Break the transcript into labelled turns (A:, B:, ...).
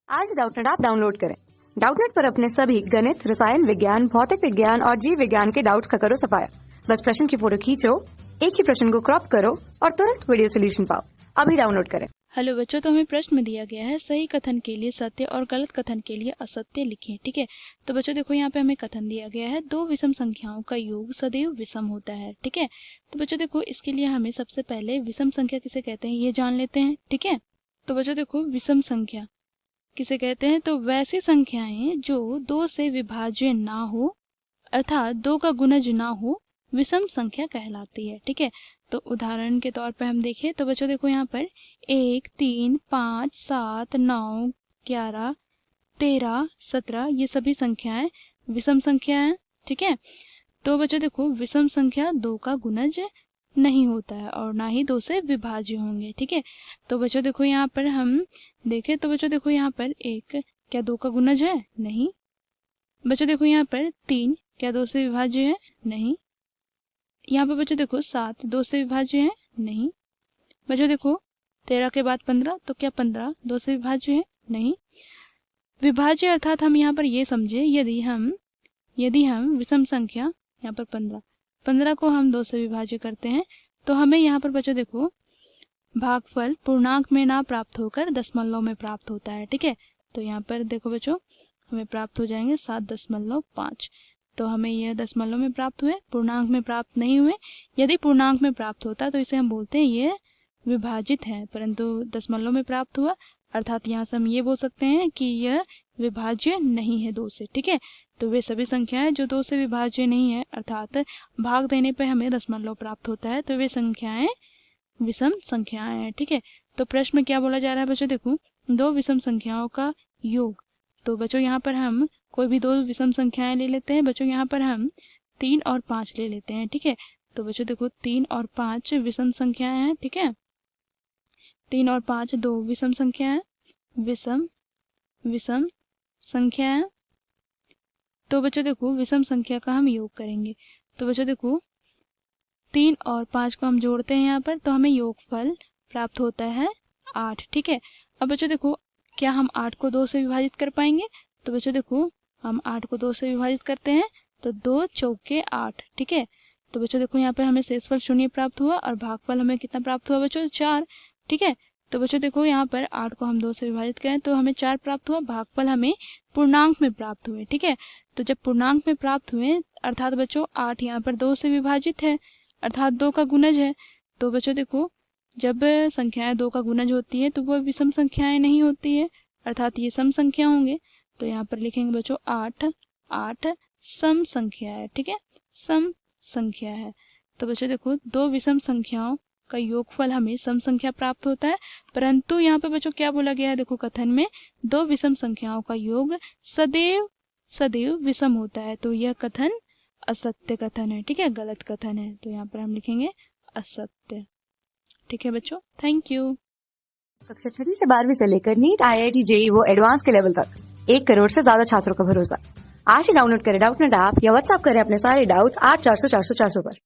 A: आज Doubtnut app download करें। Doubtnut पर अपने सभी गणित, रसायन विज्ञान, भौतिक विज्ञान और जीव विज्ञान के डाउट्स का करो सफाया। बस प्रश्न की फोटो खींचो, एक ही प्रश्न को क्रॉप करो और तुरंत वीडियो सोल्यूशन पाओ। अभी डाउनलोड करें।
B: हेलो बच्चों, तो हमें प्रश्न में दिया गया है सही कथन के लिए सत्य और गलत कथन के लिए असत्य लिखें। ठीक है, तो बच्चों देखो यहाँ पे हमें कथन दिया गया है दो विषम संख्याओं का योग सदैव विषम होता है। ठीक है, तो बच्चों देखो इसके लिए हमें सबसे पहले विषम संख्या किसे कहते हैं ये जान लेते हैं। ठीक है, तो बच्चों देखो विषम संख्या किसे कहते हैं, तो वैसी संख्याएं जो दो से विभाज्य ना हो अर्थात दो का गुणज ना हो विषम संख्या कहलाती है। ठीक है, तो उदाहरण के तौर पर हम देखें तो बच्चों देखो यहाँ पर 1, 3, 5, 7, 9, 11, 13, 17 ये सभी संख्याएं विषम संख्या हैं। ठीक है, तो बच्चों देखो विषम संख्या दो का गुणज नहीं होता है और ना ही दो से विभाज्य होंगे। ठीक है, तो बच्चों देखो यहाँ पर हम देखें तो बच्चों देखो यहाँ पर 1 क्या दो का गुणज है? नहीं। बच्चों देखो यहाँ पर 3 क्या दो से विभाज्य है? नहीं। यहाँ पर बच्चों देखो 7 दो से विभाज्य है? नहीं। बच्चों देखो 13 के बाद 15 तो क्या 15 दो से विभाज्य है? नहीं। विभाज्य अर्थात हम यहाँ पर ये समझे यदि हम विषम संख्या यहाँ पर 15 को हम 2 से विभाज्य करते हैं तो हमें यहाँ पर बच्चों देखो भागफल पूर्णांक में ना प्राप्त होकर दशमलव में प्राप्त होता है। ठीक है, तो यहाँ पर देखो बच्चों हमें प्राप्त हो जाएंगे 7.5। तो हमें यह दशमलव में प्राप्त हुए, पूर्णांक में प्राप्त नहीं हुए। यदि पूर्णांक में प्राप्त होता तो इसे हम बोलते हैं ये विभाजित है, परंतु दशमलव में प्राप्त हुआ अर्थात यहाँ से हम ये बोल सकते हैं कि यह विभाज्य नहीं है दो से। ठीक है, तो वे सभी संख्याएं जो दो से विभाज्य नहीं है अर्थात भाग देने पर हमें दशमलव प्राप्त होता है तो वे संख्याएं विषम संख्याएं हैं। ठीक है, तो प्रश्न में क्या बोला जा रहा है बच्चों देखो दो विषम संख्याओं का योग। तो बच्चों यहाँ पर हम कोई भी दो विषम संख्याएं ले लेते हैं। बच्चों यहाँ पर हम 3 और 5 ले लेते हैं। ठीक है, तो बच्चों देखो 3 और 5 विषम संख्याएं हैं। ठीक है, 3 और 5 दो विषम संख्या है, विषम संख्या है। तो बच्चों देखो विषम संख्या का हम योग करेंगे। तो बच्चों देखो 3 और 5 को हम जोड़ते हैं यहाँ पर तो हमें योगफल प्राप्त होता है 8। ठीक है, अब बच्चों देखो क्या हम 8 को 2 से विभाजित कर पाएंगे? तो बच्चों देखो हम 8 को 2 से विभाजित करते हैं तो 2 चौके 8। ठीक है, तो बच्चों देखो यहाँ पे हमें शेषफल 0 प्राप्त हुआ और भागफल हमें कितना प्राप्त हुआ बच्चों? 4। ठीक है, तो बच्चों देखो यहाँ पर 8 को हम 2 से विभाजित करें तो हमें 4 प्राप्त हुआ, भागफल हमें पूर्णांक में प्राप्त हुए। ठीक है, तो जब पूर्णांक में प्राप्त हुए अर्थात बच्चों 8 यहाँ पर 2 से विभाजित है अर्थात 2 का गुणज है। तो बच्चों देखो जब संख्याएं 2 का गुणज होती है तो वह विषम संख्याएं नहीं होती है अर्थात ये सम संख्या होंगे। तो यहाँ पर लिखेंगे बच्चों 8 सम संख्या है। ठीक है, सम संख्या है। तो बच्चों देखो दो विषम संख्याओं का योगफल हमें सम संख्या प्राप्त होता है, परंतु यहाँ पे बच्चों क्या बोला गया है देखो कथन में दो विषम संख्याओं का योग सदैव विषम होता है। तो यह कथन असत्य कथन है। ठीक है, गलत कथन है। तो यहाँ पर हम लिखेंगे असत्य। ठीक है बच्चों, थैंक यू।
A: कक्षा 6 से 12वीं से लेकर नीट, IIT, JEE वो एडवांस के लेवल तक 1 करोड़ से ज्यादा छात्रों का भरोसा। आज ही डाउनलोड करें डाउटनेट ऐप या व्हाट्सएप करें अपने सारे डाउट्स 8400 400 400 पर।